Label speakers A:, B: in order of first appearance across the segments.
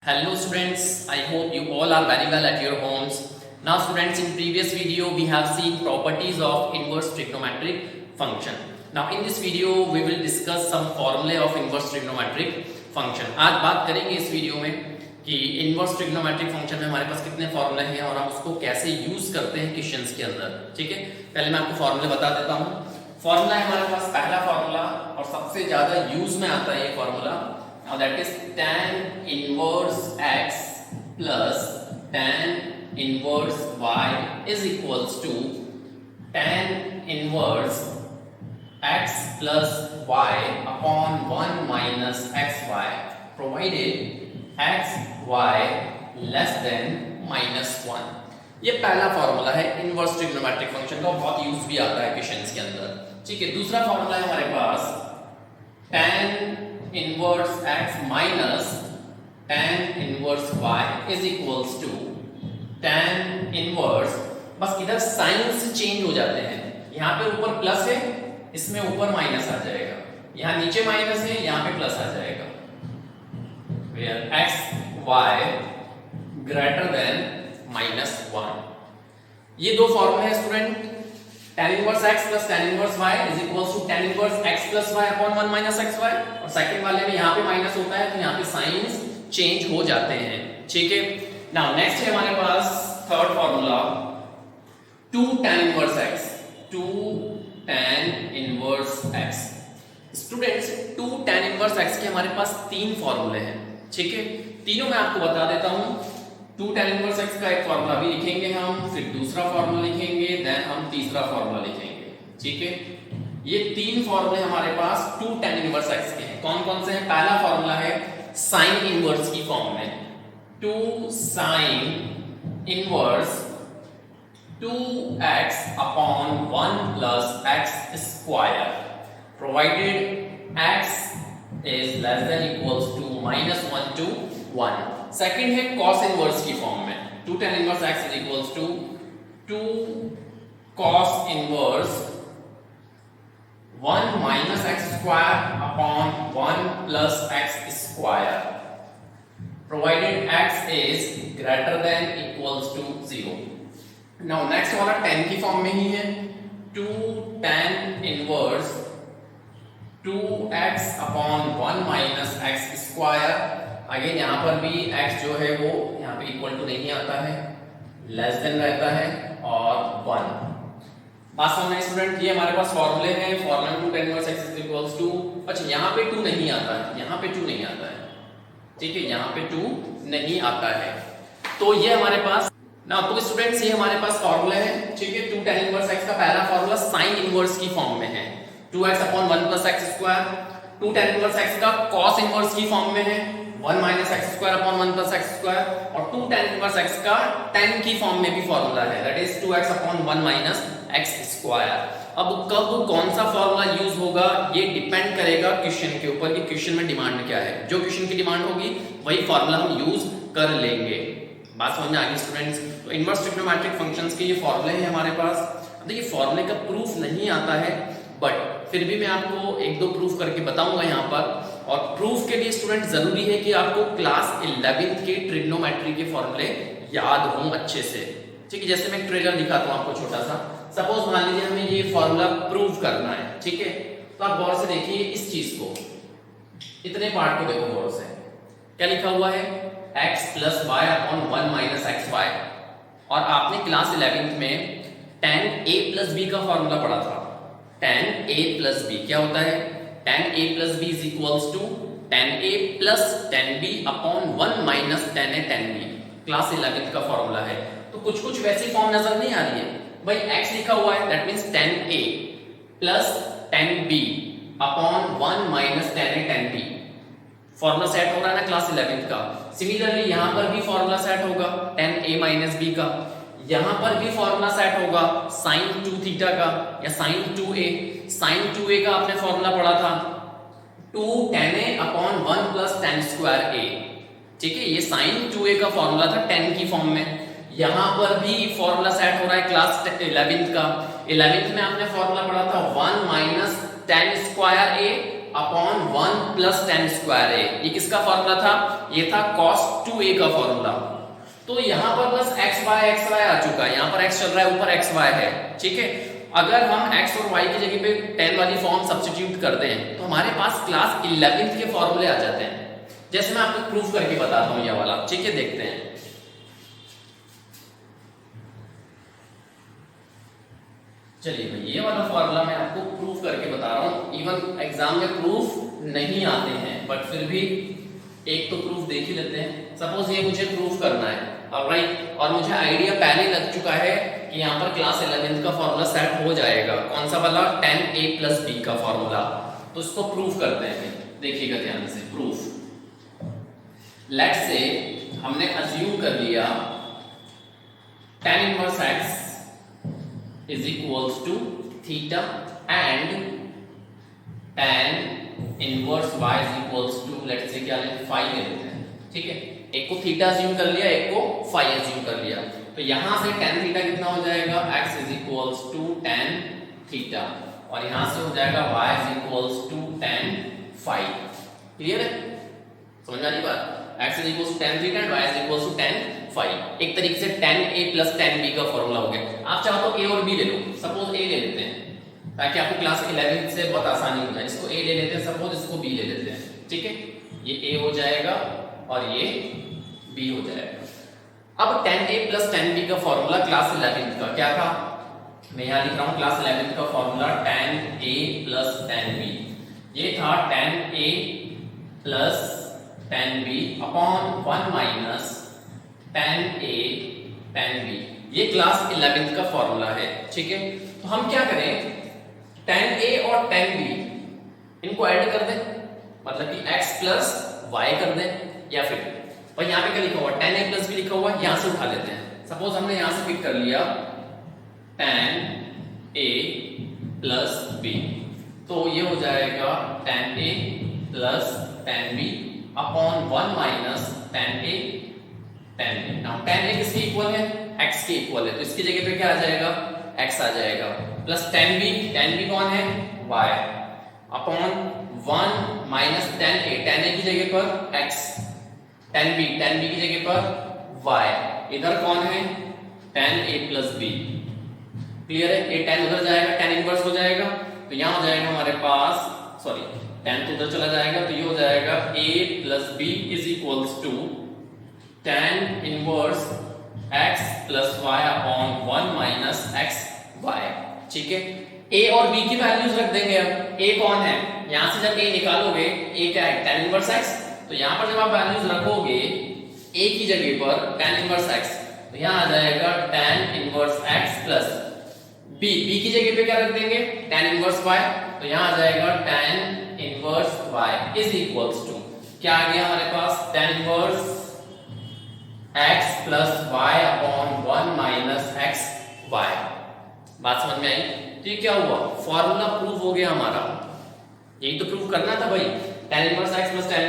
A: Hello students, I hope you all are very well at your homes. Now students, in previous video we have seen properties of inverse trigonometric function. Now in this video we will discuss some formulae of inverse trigonometric function. आज बात करेंगे इस video में कि inverse trigonometric function में हमारे पास कितने फॉर्मूले हैं और हम उसको कैसे यूज करते हैं क्वेश्चंस के अंदर। ठीक है, पहले मैं आपको फॉर्मूले बता देता हूँ। फॉर्मूला है हमारे पास पहला फॉर्मूला और सबसे ज्यादा यूज में आता है ये formula. Now that is tan inverse x plus tan inverse y is equals to tan inverse x plus y upon 1 minus xy provided x y less than minus 1। ये पहला फॉर्मूला है इनवर्स ट्रिग्नोमेट्रिक फंक्शन का, बहुत use भी आता है questions के अंदर। ठीक है, दूसरा फॉर्मूला है हमारे पास tan inverse x minus tan inverse y is equals to tan inverse, बस इधर साइंस चेंज हो जाते हैं। यहाँ पे ऊपर प्लस है, इसमें ऊपर माइनस आ जाएगा, यहाँ नीचे माइनस है, यहाँ पे प्लस आ जाएगा। where x y greater than -1। ये दो फॉर्मूले हैं student. tan inverse x plus tan inverse y is equals to tan inverse x plus y upon 1 minus xy, और सेकंड वाले में यहाँ पे माइनस होता है तो यहाँ पे साइंस चेंज हो जाते हैं। ठीक है, नाउ नेक्स्ट है हमारे पास third formula 2 tan inverse x, 2 tan inverse x। Students 2 tan inverse x के हमारे पास तीन फॉर्मूले हैं। ठीक है, तीनों मैं आपको बता देता हूँ। 2 tan inverse x का एक फॉर्मूला भी लिखेंगे हम, फिर दूसरा फॉर्मूला लिखेंगे, देन हम तीसरा फॉर्मूला लिखेंगे। ठीक है, ये तीन फॉर्मूले हमारे पास 2 tan inverse x के हैं। कौन कौन से हैं? पहला फॉर्मूला है साइन इनवर्स की फॉर्म में, 2 sin inverse 2x upon 1 plus x square provided x is less than equals to -1 to 1। Second है cos इनवर्स की फॉर्म में, 2 tan inverse x is equals to 2 cos inverse 1 minus x square upon 1 plus x square provided x is greater than equals to 0। Now next वाला tan की form में ही है, 2 tan inverse 2x upon 1 minus x square। Again यहाँ पर भी x जो है वो यहाँ पे इक्वल टू नहीं आता है, लेस देन रहता है और 1। बात समझ में स्टूडेंट? ये हमारे पास फॉर्मूले हैं। Formula 2 tan inverse x is equals to, अच्छा यहाँ पे 2 नहीं आता है, यहाँ पे 2 नहीं आता है। ठीक है, यहाँ पे 2 नहीं आता है, तो ये हमारे पास ना, तो स्टूडेंट्स ये हमारे पास फॉर्मूले हैं। ठीक है, 2 tan inverse x का पहला फॉर्मूला साइन इनवर्स की फॉर्म में है, 2x upon 1 plus x square। 2 tan inverse x का cos इनवर्स की फॉर्म में है, 1 minus x square upon 1 plus x square, और 2 tan inverse x का tan की फॉर्म में भी फॉर्मूला है, that is 2x upon 1 minus x square। अब कब कौन सा फॉर्मूला यूज होगा ये डिपेंड करेगा क्वेश्चन के ऊपर कि क्वेश्चन में डिमांड क्या है। जो क्वेश्चन की डिमांड होगी वही फॉर्मूला हम यूज कर लेंगे। बात समझ में आ गई स्टूडेंट्स? तो इनवर्स ट्रिग्नोमेट्रिक फंक्शंस के ये फॉर्मूले हैं हमारे पास। देखिए फॉर्मूले का प्रूफ नहीं आता है, बट फिर भी मैं आपको एक दो प्रूफ करके बताऊंगा यहाँ पर। और प्रूफ के लिए स्टूडेंट जरूरी है कि आपको क्लास 11th के ट्रिग्नोमेट्री के फॉर्मूले याद हों अच्छे से। ठीक है, जैसे मैं ट्रिगर दिखाता हूँ आपको छोटा सा। सपोज मान लीजिए हमें ये फॉर्मूला प्रूव करना है। ठीक है, तो आप गौर से देखिए इस चीज को, इतने पार्ट को देखो गौर से। क्या लिखा हुआ है? x plus y upon 1 minus xy। और आपने क्लास 11th में tan a plus b का फॉर्मूला पढ़ा था। tan a plus b क्या होता है? tan a plus b is equals to tan a plus tan b upon 1 minus tan a tan b, class 11th का formula है। तो कुछ कुछ वैसी फॉर्म नजर नहीं आ रही है भाई, x लिखा हुआ है, that means tan a plus tan b upon 1 minus tan a tan b। Formula set हो रहा है ना क्लास 11th का। सिमिलरली यहाँ पर भी फॉर्मूला सेट होगा tan a minus b का, यहाँ पर भी फॉर्मूला सेट होगा sin 2 थीटा का या sin 2a। sin 2a का आपने फॉर्मूला पढ़ा था 2 tan a upon 1 plus tan square a। ठीक है, ये sin 2a का फॉर्मूला था tan की फॉर्म में। यहाँ पर भी फॉर्मूला सेट हो रहा है क्लास 11th का। 11th में आपने फॉर्मूला पढ़ा था 1 minus tan square a upon 1 plus tan square a। ये किसका फॉर्मूला था? ये था cos 2a का फॉर्मूला। तो यहाँ पर बस x y आ चुका है, यहाँ पर x चल रहा है, ऊपर xy है, ठीक है। अगर हम x और y की जगह पे tan वाली फॉर्म सब्स्टिट्यूट कर दें तो हमारे पास क्लास 11th के फॉर्मूले आ जाते हैं। जैसे मैं आपको प्रूफ करके बताता हूँ ये वाला, ठीक है, देखते हैं। चलिए भाई, ये वाला फॉर्मूला मैं आपको प्रूफ करके बता रहा हूँ। इवन एग्जाम में प्रूफ नहीं आते हैं बट फिर भी एक तो प्रूफ देख ही लेते हैं। सपोज ये मुझे प्रूफ करना है, ऑलराइट, और मुझे आइडिया पहले लग चुका है कि यहाँ पर क्लास 11th का फॉर्मूला सेट हो जाएगा। कौन सा वाला? tan a प्लस b का फॉर्मूला। तो इसको प्रूफ करते हैं, देखिएगा ध्यान से। प्रूफ, लेट्स से हमने अज्यूम कर लिया tan inverse x is equals to theta and tan inverse y is equals to, let's say क्या लेते हैं, phi ले लेते हैं, ठीक है। एक को थीटा अज्यूम कर लिया, एक को phi अज्यूम कर लिया। तो यहां से tan थीटा कितना हो जाएगा? x is equals to tan theta, और यहां से हो जाएगा y is equals to tan phi। Clear है? समझ में आ रही बात? x is equals to tan theta and y is equals to tan phi। एक तरीके से tan a plus tan b का फॉर्मूला हो गया। आप चाहो तो a और b ले लो। सपोज a ले लेते हैं ताकि आपको क्लास 11 से बहुत आसानी हो जाए। इसको a ले लेते हैं, सपोज इसको b ले लेते हैं, ठीक है। ये a हो जाएगा और ये b हो जाएगा। अब tan a plus tan b का फॉर्मूला क्लास 11 का क्या था? मैं यहाँ लिख रहा हूँ क्लास 11 का formula tan a plus tan b। ये था tan a plus tan b upon 1 minus tan a tan b। ये क्लास 11 का फॉर्मूला है, ठीक है। तो हम क्या करें, tan a और tan b इनको ऐड कर दें, मतलब कि x प्लस y कर दें, या फिर और यहाँ पे क्या लिखा हुआ? tan a प्लस b लिखा हुआ है, यहाँ से उठा लेते हैं। सपोज हमने यहाँ से पिक कर लिया tan a प्लस b, तो ये हो जाएगा tan a plus tan b upon 1 minus tan a tan b। Now tan a किसके इक्वल है? x के इक्वल है, तो इसकी जगह पे क्या आ जाएगा? x आ जाएगा, प्लस tan b कौन है? y upon 1 minus tan a की जगह पर x, tan b की जगह पर y, इधर कौन है? tan a plus b। Clear है? ये tan उधर जाएगा, tan इनवर्स हो जाएगा, तो यहाँ हो जाएगा हमारे पास, सॉरी tan तो उधर चला जाएगा, तो ये हो जाएगा a plus b is equals to tan inverse x plus y upon 1 minus x y, ठीक है। a और b की वैल्यूज रख देंगे। अब a कौन है? यहां से जब a निकालोगे, a क्या है? tan इनवर्स x, तो यहां पर जब आप वैल्यूज रखोगे a की जगह पर tan इनवर्स x, तो यहां आ जाएगा tan inverse x plus b की जगह पे क्या रख देंगे? tan इनवर्स y, तो यहां आ जाएगा tan inverse y is equals to क्या आ गया हमारे पास? tan inverse x plus y upon 1 minus x y। बात समझ में आई? तो ये क्या हुआ? फॉर्मूला प्रूफ हो गया हमारा। यही तो प्रूफ करना था भाई। tan inverse x plus tan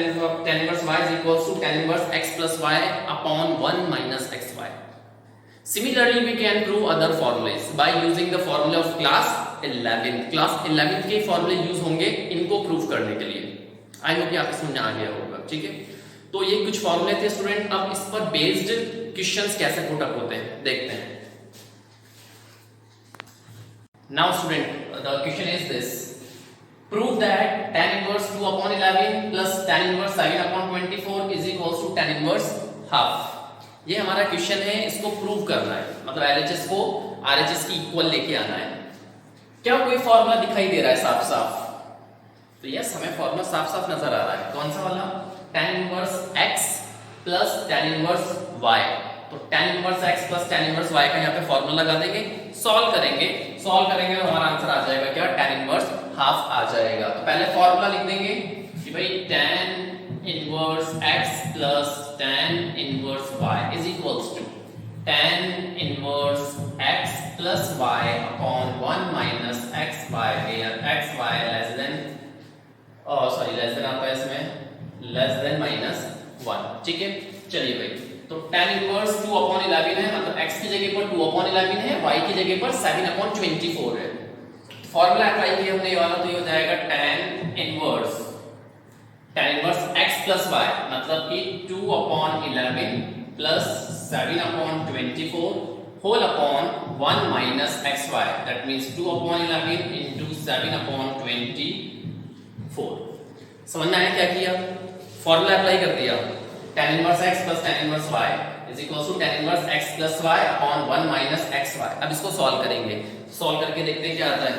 A: inverse y is equals to tan inverse x plus y upon 1 minus xy। Similarly, we can prove other formulas by using the formula of class 11. Class 11 के फॉर्मूले use होंगे इनको proof करने के लिए। I hope ये आपको समझ आ गया होगा, ठीक है। तो ये कुछ फॉर्मूले थे स्टूडेंट। अब इस पर बेस्ड क्वेश्चंस कैसे पुट अप होते हैं देखते हैं। Now student, the question is this: prove that tan inverse 2 upon 11 plus tan inverse 7 upon 24 is equals to tan inverse half। ये हमारा क्वेश्चन है, इसको प्रूव करना है, मतलब LHS को RHS की इक्वल लेके आना है। क्या कोई फॉर्मूला दिखाई दे रहा है साफ साफ? तो यस, हमें फॉर्मूला साफ साफ नजर आ रहा है। कौन सा वाला? tan inverse x plus tan inverse y। तो tan inverse x plus tan inverse y का यहाँ पे फॉर्मूला लगा देंगे, सॉल्व करेंगे तो हमारा आंसर आ जाएगा क्या? tan इनवर्स हाफ आ जाएगा। तो पहले फॉर्मूला लिख देंगे कि भाई tan inverse x plus tan inverse y is equals to tan inverse x plus y upon 1 minus xy, where xy less than less than आता है इसमें लेस देन माइनस 1, ठीक है। चलिए भाई, तो tan इनवर्स 2 अपॉन 11 है, मतलब x की जगह पर 2 अपॉन 11 है, y की जगह पर 7 अपॉन 24 है। फॉर्मूला अप्लाई किया हमने ये वाला, तो ये हो जाएगा tan inverse x plus y, मतलब कि 2/11 plus 7/24 whole upon 1 minus xy, that means 2/11 into 7/24। समझ में आया क्या किया? फॉर्मूला अप्लाई कर दिया, tan inverse x plus tan inverse y is equal to tan inverse x plus y upon 1 minus xy। अब इसको सॉल्व करेंगे, सॉल्व करके देखते हैं क्या आता है।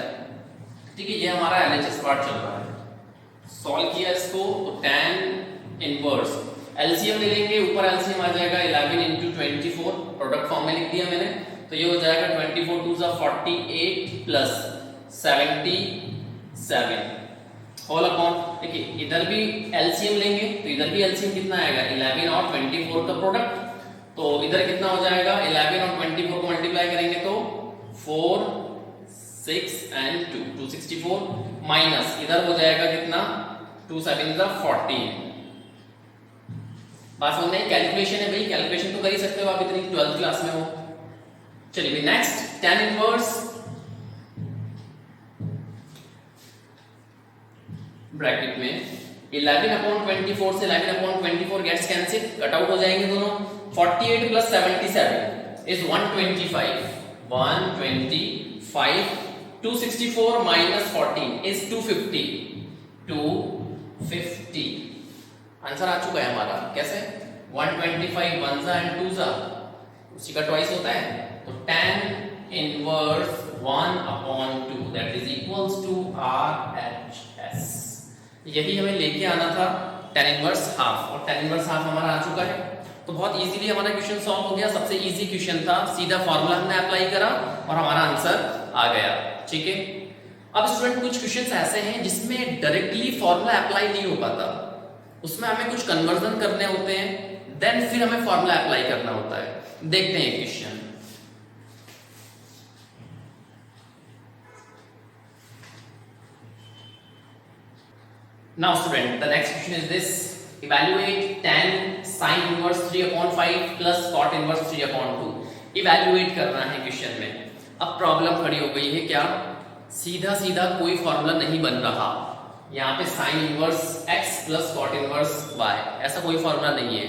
A: ठीक है, ये हमारा LHS पार्ट चल रहा है। सॉल्व किया इसको तो tan इनवर्स एलसीएम ले लेंगे, ऊपर एलसीएम आ जाएगा 11 into 24, प्रोडक्ट फॉर्म में लिख दिया मैंने, तो ये हो जाएगा 24 2 48 प्लस 77 होल अपॉन, देखिए इधर भी एलसीएम लेंगे तो इधर भी एलसीएम कितना आएगा 11 और 24 का प्रोडक्ट, तो इधर कितना हो जाएगा 11 और 24 को मल्टीप्लाई करेंगे तो 4 6 and 2 264 माइनस इधर हो जाएगा कितना 2 7 14। बात समझ में? कैलकुलेशन है भाई, कैलकुलेशन तो कर ही सकते हो आप, इतनी 12th क्लास में हो। चलिए भाई नेक्स्ट, tan इनवर्स ब्रैकेट में 11/24 से 11/24 गेट्स कैंसिल, कट आउट हो जाएंगे दोनों। 48 plus 77 is 125 264 minus 14 is 250 answer आ चुका है हमारा। कैसे? 125 1 सा एंड 2 सा उसी का ट्वाइस होता है, तो tan inverse 1/2 that is equals to RHS। यही हमें लेके आना था tan इनवर्स हाफ, और tan इनवर्स हाफ हमारा आ चुका है। तो बहुत इजीली हमारा क्वेश्चन सॉल्व हो गया, सबसे इजी क्वेश्चन था, सीधा फॉर्मूला हमने अप्लाई करा और हमारा आंसर आ गया। ठीक है, अब स्टूडेंट कुछ क्वेश्चंस ऐसे हैं जिसमें डायरेक्टली फॉर्मूला अप्लाई नहीं हो पाता, उसमें हमें कुछ कन्वर्जन करने होते हैं, देन फिर हमें फॉर्मूला अप्लाई करना होता है। देखते हैं question. Now student, the next question is this: evaluate tan sin inverse 3/5 plus cot inverse 3/2। Evaluate करना है क्वेश्चन में। अब प्रॉब्लम खड़ी हो गई है क्या, सीधा सीधा कोई फॉर्मूला नहीं बन रहा, यहाँ पे sin inverse x plus cot inverse y, ऐसा कोई फॉर्मूला नहीं है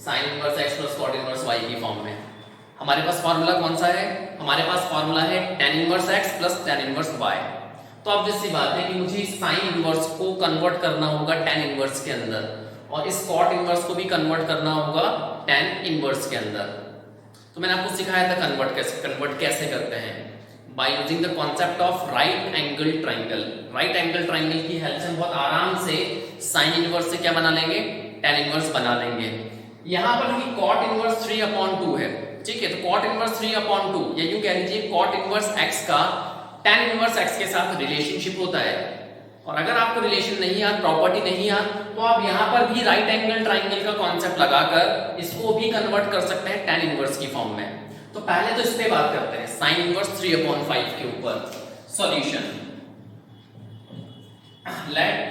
A: sin inverse x plus cot inverse y की फॉर्म में। हमारे पास फॉर्मूला कौन सा है? हमारे पास फॉर्मूला है tan inverse x plus tan inverse y। तो अब जैसी बात है कि मुझे sin इनवर्स को कन्वर्ट करना होगा tan इनवर्स के अंदर, और इस cot इनवर्स को भी कन्वर्ट करना होगा tan इनवर्स के अंदर। तो मैंने आपको सिखाया था कन्वर्ट कैसे करते हैं, by using the concept of right angle triangle. Right angle triangle की हेल्प से बहुत आराम से sin इनवर्स से क्या बना लेंगे, tan इनवर्स बना लेंगे। यहाँ पर देखिए cot इनवर्स 3/2 है, ठीक है, तो cot इनवर्स 3/2 या यूं कह लीजिए cot इनवर्स x का tan इनवर्स x के साथ रिलेशनशिप होता है। और अगर आपको रिलेशन नहीं याद, प्रॉपर्टी नहीं याद, तो आप यहाँ पर भी राइट एंगल ट्राइंगल का कॉन्सेप्ट लगाकर इसको भी कन्वर्ट कर सकते हैं tan इनवर्स की फॉर्म में। तो पहले तो इस पे बात करते हैं sin इनवर्स 3/5 के ऊपर। सॉल्यूशन, लेट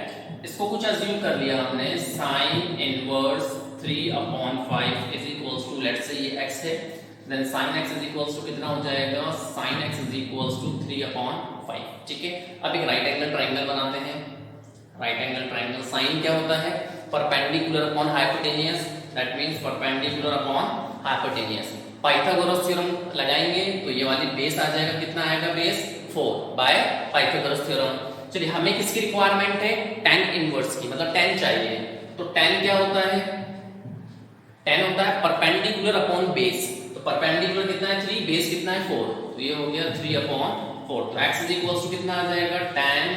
A: इसको कुछ अज्यूम कर लिया हमने, sin inverse 3/5 is equals to, let's say ये x है, then sin x is equals to कितना हो जाएगा, sin x is equals to 3/5। ठीक है, अब एक राइट एंगल ट्राइंगल बनाते हैं। राइट एंगल ट्राइंगल साइन क्या होता है, perpendicular upon hypotenuse, that means perpendicular upon hypotenuse. Pythagoras theorem लगाएंगे तो ये वाली बेस आ जाएगा, कितना आएगा बेस 4 बाय पाइथागोरस थ्योरम। चलिए हमें किसकी रिक्वायरमेंट है, tan इनवर्स की, मतलब tan चाहिए। तो tan क्या होता है, tan होता है परपेंडिकुलर अपॉन बेस। तो परपेंडिकुलर कितना है 3, बेस कितना है 4, तो ये हो गया 3/4। तो x इज इक्वल्स टू कितना आ जाएगा, tan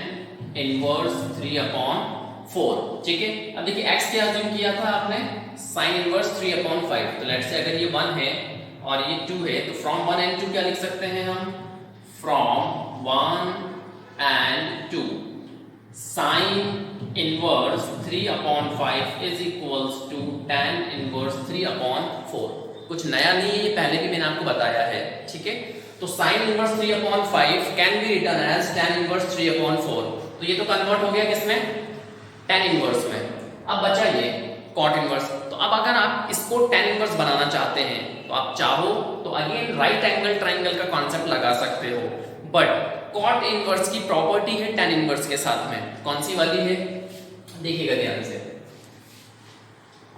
A: इनवर्स 3/4। ठीक है, अब देखिए x क्या अज्यूम किया था आपने, sin इनवर्स 3/5। तो लेट्स से अगर ये 1 है और ये 2 है, तो फ्रॉम 1 एंड 2 क्या लिख सकते हैं हम, from 1 and 2 sin inverse 3/5 is equals to tan inverse 3/4। कुछ नया नहीं है, ये पहले भी मैंने आपको बताया है। ठीक है, तो sin inverse 3/5 can be written as tan inverse 3/4। तो ये तो कन्वर्ट हो गया किसमें, tan इनवर्स में। अब बचा ये cot इनवर्स। तो अब अगर आप इसको tan इनवर्स बनाना चाहते हैं तो आप चाहो तो अगेन राइट एंगल ट्राइंगल का कॉन्सेप्ट लगा सकते हो, बट कॉट इनवर्स की प्रॉपर्टी है tan इनवर्स के साथ में, कौन सी वाली है देखिएगा ध्यान से।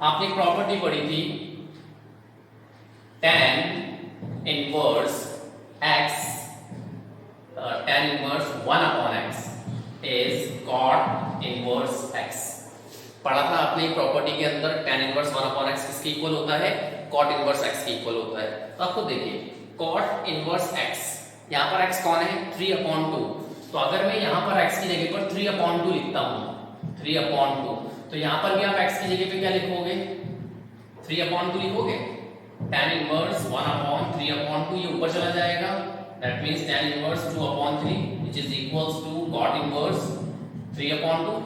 A: आपने प्रॉपर्टी पढ़ी थी tan inverse x, tan inverse 1/x is cot inverse x। पढ़ा था आपने प्रॉपर्टी के अंदर tan इनवर्स 1/x किसके इक्वल होता है, cot इनवर्स x के इक्वल होता है। तो आपको देखिए cot इनवर्स x, यहाँ पर x कौन है 3/2, तो अगर मैं यहाँ पर x की जगह पर 3/2 लिखता हूँ 3/2, तो यहाँ पर भी आप x की जगह पे क्या लिखोगे 3/2 लिखोगे। tan इनवर्स 1/3/2 ये ऊपर चला जाएगा, that means tan inverse 2/3 which is equals to cot inverse 3/2।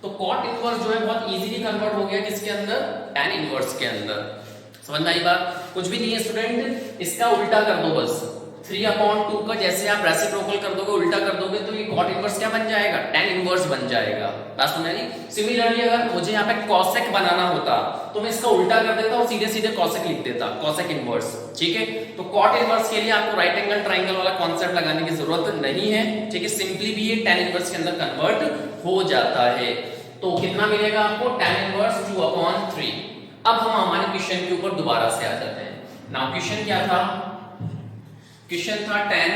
A: तो cot इनवर्स जो है बहुत इजीली कन्वर्ट हो गया किसके अंदर, tan इनवर्स के अंदर। समझ में आई बात, कुछ भी नहीं है स्टूडेंट, इसका उल्टा कर दो बस, 3/2 का जैसे आप रेसिप्रोकल कर दोगे उल्टा कर दोगे तो ये cot इनवर्स क्या बन जाएगा, tan इनवर्स बन जाएगा। बात समझ आई। सिमिलरली अगर मुझे यहाँ पे cosec बनाना होता तो मैं इसका उल्टा कर देता और सीधे सीधे cosec लिख देता, cosec इनवर्स, ठीक है। तो cot इनवर्स के लिए आपको राइट एंगल ट्रायंगल वाला कॉन्सेप्ट लगाने की जरूरत नहीं है, ठीक है, सिंपली भी ये tan इनवर्स के अंदर कन्वर्ट हो जाता है। तो कितना मिलेगा आपको, tan इनवर्स 2/3। अब हम हमारे क्वेश्चन के ऊपर दोबारा से आ जाते हैं। नाउ क्वेश्चन क्या था, क्वेश्चन था tan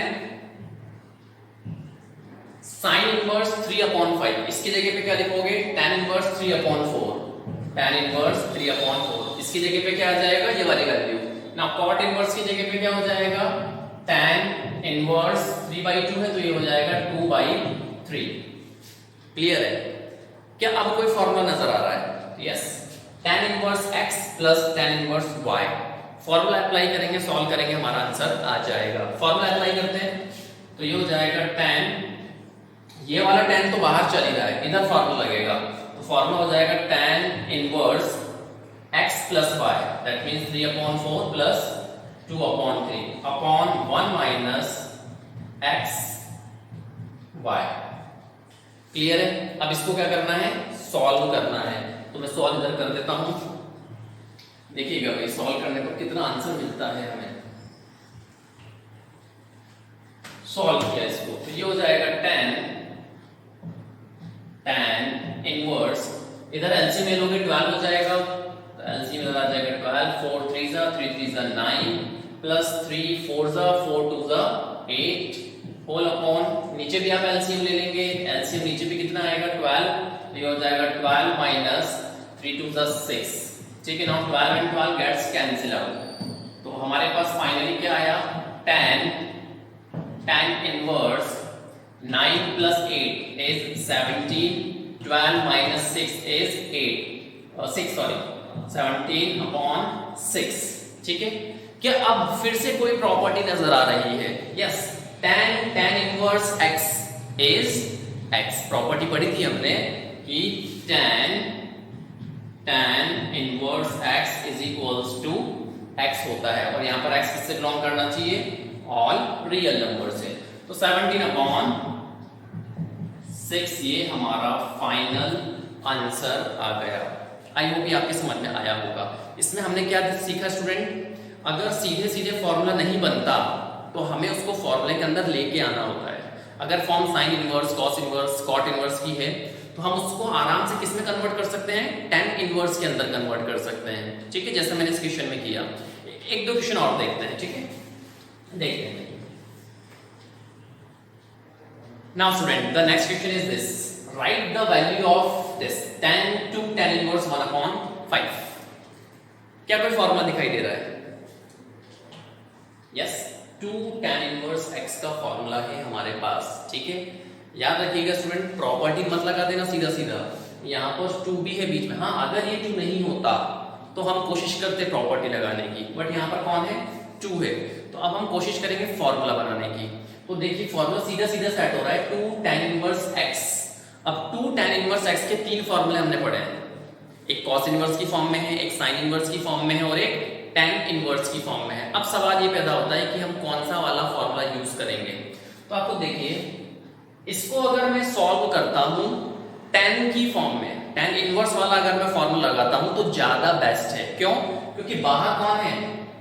A: sin इनवर्स 3/5, इसकी जगह पे क्या लिखोगे tan इनवर्स 3/4, tan इनवर्स 3/4, इसकी जगह पे क्या आ जाएगा ये वाली वैल्यू। नाउ cot इनवर्स की जगह पे क्या हो जाएगा, tan इनवर्स 3/2 है तो ये हो जाएगा 2/3। क्लियर है क्या, अब कोई फॉर्मूला नजर आ रहा है, yes, tan inverse x plus tan inverse y, formula apply करेंगे सॉल्व करेंगे हमारा आंसर आ जाएगा। फॉर्मूला अप्लाई करते हैं तो ये हो जाएगा tan, ये वाला tan तो बाहर चल ही रहा है, इधर फॉर्मूला लगेगा, तो फॉर्मूला हो जाएगा tan inverse x plus y, that means 3/4 plus 2/3 upon 1 minus x y। Clear है, अब इसको क्या करना है, सॉल्व करना है, तो मैं सॉल्व इधर कर देता हूं। देखिएगा भाई सॉल्व करने पर कितना आंसर मिलता है हमें। सॉल्व किया इसको तो ये हो जाएगा tan इनवर्स, इधर एलसीएम ले लोगे 12 हो जाएगा, तो एलसीएम आ जाएगा 12, 4 3 जा 3 3 जा 9 प्लस 3 4 जा 4 2 जा 8 होल अपॉन, नीचे भी आप एलसीएम ले लेंगे, एलसीएम नीचे भी कितना आएगा 12, तो ये हो जाएगा 12 माइनस 3 2 जा 6, ठीक है। Now 12 and 12 gets cancel out, तो हमारे पास फाइनली क्या आया, tan inverse 9 plus 8 is 17, 12 minus 6 is 17 upon 6, ठीक है। क्या अब फिर से कोई प्रॉपर्टी नजर आ रही है, yes, tan inverse x is x, property पढ़ी थी हमने कि tan inverse x is equals to x होता है, और यहाँ पर x किससे बिलोंग करना चाहिए, ऑल रियल नंबर से, तो 17 अपॉन 6 ये हमारा फाइनल आंसर आ गया। आई होप ये आपके समझ में आया होगा। इसमें हमने क्या सीखा स्टूडेंट, अगर सीधे सीधे फॉर्मूला नहीं बनता तो हमें उसको फॉर्मूले के अंदर लेके आना होता है। अगर form sine inverse, cos inverse, cot inverse की है तो हम उसको आराम से किस में कन्वर्ट कर सकते हैं, tan इनवर्स के अंदर कन्वर्ट कर सकते हैं, ठीक है, जैसे मैंने इस क्वेश्चन में किया। एक दो क्वेश्चन और देखते हैं, ठीक है, देखते हैं। Now student, the next question is this. Write the value of this tan inverse 1/5. क्या कोई फॉर्मूला दिखाई दे रहा है? Yes, 2 tan inverse x का फॉर्मूला है हमारे पास, ठीक है। याद रखिएगा स्टूडेंट, प्रॉपर्टी मत लगा देना सीधा सीधा, यहाँ पर 2 भी है बीच में। हाँ, अगर ये 2 नहीं होता तो हम कोशिश करते प्रॉपर्टी लगाने की, बट यहाँ पर कौन है, 2 है, तो अब हम कोशिश करेंगे फॉर्मूला बनाने की। तो देखिए फॉर्मूला सीधा सीधा सेट हो रहा है, 2 tan इनवर्स x। अब 2 tan इनवर्स x के 3 फॉर्मूले हमने पढ़े हैं, एक cos इनवर्स की फॉर्म में है, एक sin इनवर्स की फॉर्म में है और एक tan इनवर्स की फॉर्म में है। अब सवाल ये पैदा होता है कि हम कौन सा वाला फॉर्मूला यूज करेंगे। तो आपको देखिए, इसको अगर मैं सॉल्व करता हूं tan की फॉर्म में, tan इनवर्स वाला अगर मैं फॉर्मूला लगाता हूं तो ज्यादा बेस्ट है। क्यों? क्योंकि बाहर कौन है,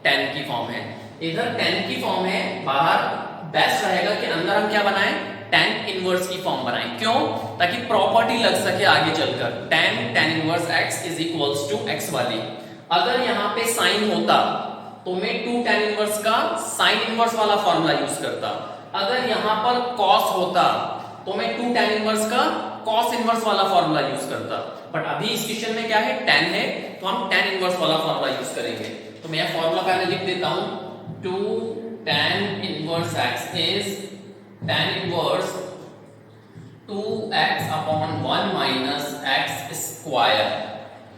A: tan की फॉर्म है, इधर tan की फॉर्म है, बाहर बेस्ट रहेगा कि अंदर हम क्या बनाएं, tan इनवर्स की फॉर्म बनाएं। क्यों? ताकि प्रॉपर्टी लग सके आगे चलकर, tan inverse x is equals to x वाली। अगर यहाँ पे साइन होता तो मैं 2 tan इनवर्स का साइन इनवर्स वाला फॉर्मूला यूज करता। अगर यहाँ पर cos होता तो मैं 2 tan इनवर्स का cos इनवर्स वाला फॉर्मूला यूज करता। बट अभी इस क्वेश्चन में क्या है, tan है, तो हम tan इनवर्स वाला फॉर्मूला यूज करेंगे। तो मैं फॉर्मूला पहले लिख देता हूं, 2 tan inverse x is tan inverse 2x upon 1 minus x square.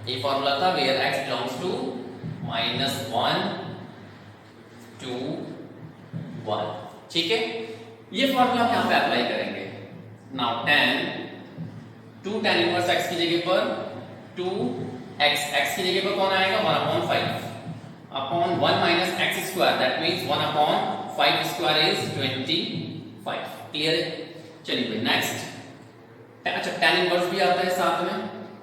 A: ये फॉर्मूला था where x belongs to -1 to 1। ठीक है, ये फॉर्मूला हम यहां पे अप्लाई करेंगे। Now two tan inverse x की जगह पर 2x की जगह पर कौन आएगा, 1/5 upon 1 minus x square, that means 1/5 square is 25। Clear है? चलिए भाई नेक्स्ट। अच्छा, tan इनवर्स भी आता है साथ में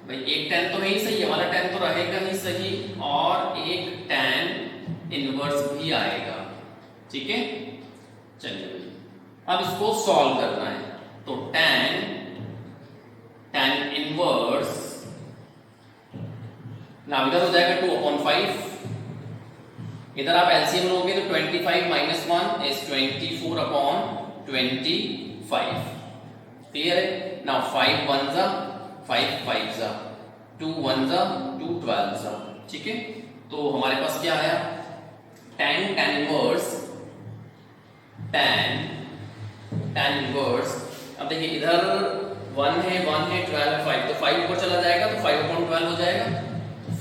A: भाई, एक tan तो है ही सही, हमारा tan तो रहेगा ही सही, और एक tan इनवर्स भी आएगा। ठीक है, चलिए भाई अब इसको सॉल्व करना है। तो tan इनवर्स ना इधर हो जाएगा 2/5, इधर आप एलसीएम लोगे तो 25 माइनस 1 इज 24/25। क्लियर है? नाउ 5 1 जा 5 5 जा 2 1 जा 2 12 जा। ठीक है, तो हमारे पास क्या आया, tan इनवर्स tan इनवर्स। अब देखिए इधर 1 है 12 है 5, तो 5 ऊपर चला जाएगा तो 5/12 हो जाएगा,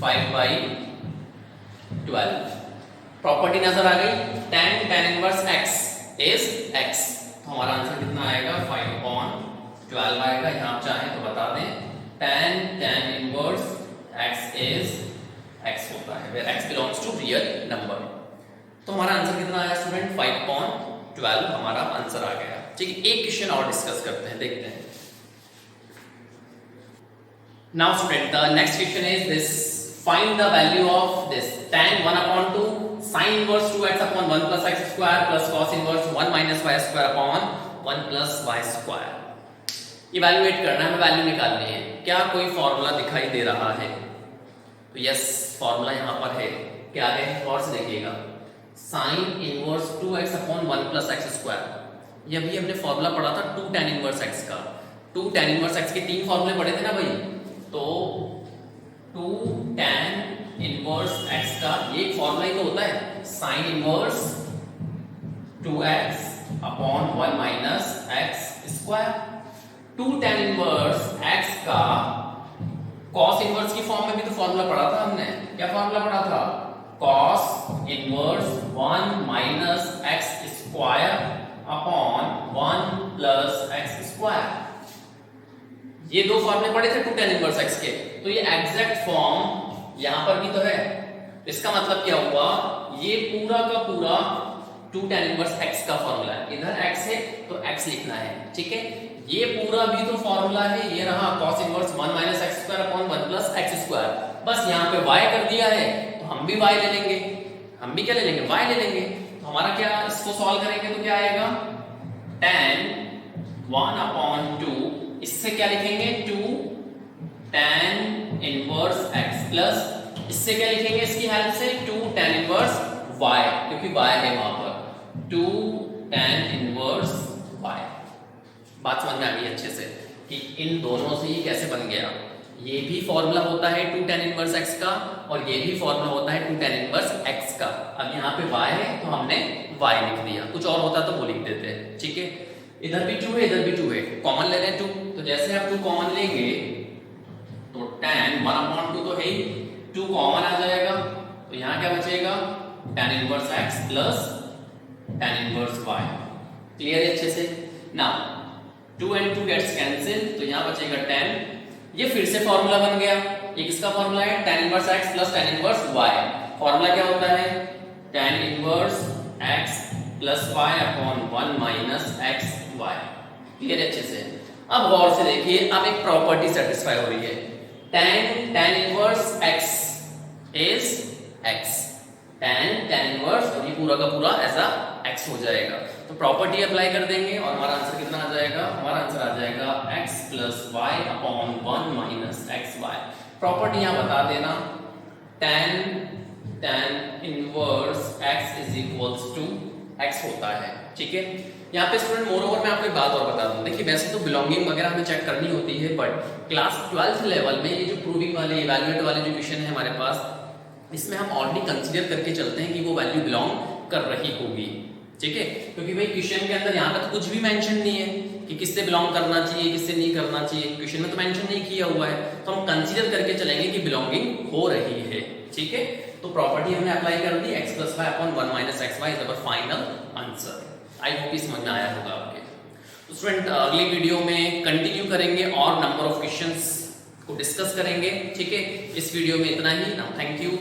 A: 5/12। प्रॉपर्टी नजर आ गई, tan inverse x is x, तो हमारा आंसर कितना आएगा, 5/12 आएगा। यहां आप चाहें तो बता दें, tan inverse x is x होता है where x belongs to real number. तो हमारा आंसर कितना आया स्टूडेंट, 5/12 हमारा आंसर आ गया। ठीक है, एक क्वेश्चन और डिस्कस करते हैं, देखते हैं। Now student the next question is this, find the value of this tan 1/2 sin inverse 2x upon 1 plus x square plus cos inverse 1 minus y square upon 1 plus y square. Evaluate करना है, value निकालनी है। क्या कोई formula दिखाई दे रहा है? तो यस, फॉर्मूला यहां पर है। क्या है, और से देखिएगा, sin inverse 2x upon 1 plus x square. ये अभी हमने फॉर्मूला पढ़ा था 2 tan इनवर्स x का। 2 tan इनवर्स x के 3 फॉर्मूले पढ़े थे ना भाई, तो 2 tan इनवर्स x का एक फॉर्मूला ही तो होता है, sin inverse 2x upon 1 minus x square. 2 tan inverse x का cos इनवर्स की फॉर्म में भी तो फॉर्मूला पढ़ा था हमने। क्या फॉर्मूला पढ़ा था, cos inverse 1 minus x square upon 1 plus x square. ये दो फॉर्मूले पढ़े थे 2 tan इनवर्स x के, तो ये एग्जैक्ट फॉर्म यहां पर भी तो है। इसका मतलब क्या हुआ, ये पूरा का पूरा 2 tan इनवर्स x का फॉर्मूला है। इधर x है तो x लिखना है। ठीक है, ये पूरा भी तो फॉर्मूला है, ये रहा cos inverse 1 minus x square upon 1 plus x square. बस यहाँ पे y कर दिया है तो हम भी y ले लेंगे, हम भी क्या ले लेंगे, y ले लेंगे। तो हमारा क्या, इसको सॉल्व करेंगे तो क्या आएगा, tan 1/2, इससे क्या लिखेंगे 2 tan इनवर्स x प्लस इससे क्या लिखेंगे इसकी हेल्प से 2 tan इनवर्स y, क्योंकि y है वहां पर, 2 tan इनवर्स y। बात समझ में आ गई अच्छे से कि इन दोनों से ही कैसे बन गया। ये भी फॉर्मूला होता है 2 tan इनवर्स x का, और ये भी फॉर्मूला होता है 2 tan इनवर्स x का। अब यहाँ पे y है तो हमने y लिख दिया, कुछ और होता तो वो लिख देते। ठीक है, इधर भी 2 है इधर भी 2 है, कॉमन ले लें 2। तो जैसे आप 2 कॉमन लेंगे तो tan 1/2 तो है ही, 2 कॉमन आ जाएगा, तो यहाँ क्या बचेगा, tan inverse x plus tan inverse y। Clear है अच्छे से? नाउ 2 and 2 गेट्स कैंसिल, तो यहाँ बचेगा tan। ये फिर से फॉर्मूला बन गया, ये किसका फॉर्मूला है, tan inverse x plus tan inverse y। Formula क्या होता है, tan inverse x plus y upon 1 minus x y। Clear है अच्छे से? अब गौर से देखिए, अब एक प्रॉपर्टी सेटिस्फाई हो रही है, tan inverse x is x, tan inverse, और ये पूरा का पूरा ऐसा x हो जाएगा। तो प्रॉपर्टी अप्लाई कर देंगे और हमारा आंसर कितना आ जाएगा, हमारा आंसर आ जाएगा x plus y upon 1 minus x y. Property यहाँ बता देना, tan inverse x is equals to x होता है, ठीक है। यहाँ पे स्टूडेंट मोर ओवर मैं आपको एक बात और बता दूं, देखिए वैसे तो बिलोंगिंग वगैरह हमें चेक करनी होती है, बट क्लास 12th लेवल में ये जो प्रूविंग वाले इवैल्यूएट वाले जो क्वेश्चन है हमारे पास, इसमें हम ऑलरेडी कंसीडर करके चलते हैं कि वो वैल्यू बिलोंग कर रही होगी, ठीक है। क्योंकि भाई क्वेश्चन के अंदर यहाँ पे तो कुछ भी मेंशन नहीं है कि किससे बिलोंग करना चाहिए किससे नहीं करना चाहिए, क्वेश्चन में तो मेंशन नहीं किया हुआ है, तो हम कंसीडर करके चलेंगे कि बिलोंगिंग हो रही है, ठीक है। तो प्रॉपर्टी हमने अप्लाई कर दी, x plus y upon 1 minus x y is our final answer. I hope समझ में आया होगा आपके। तो स्टूडेंट अगली वीडियो में कंटिन्यू करेंगे और नंबर ऑफ क्वेश्चंस को डिस्कस करेंगे, ठीक है। इस वीडियो में इतना ही ना, थैंक यू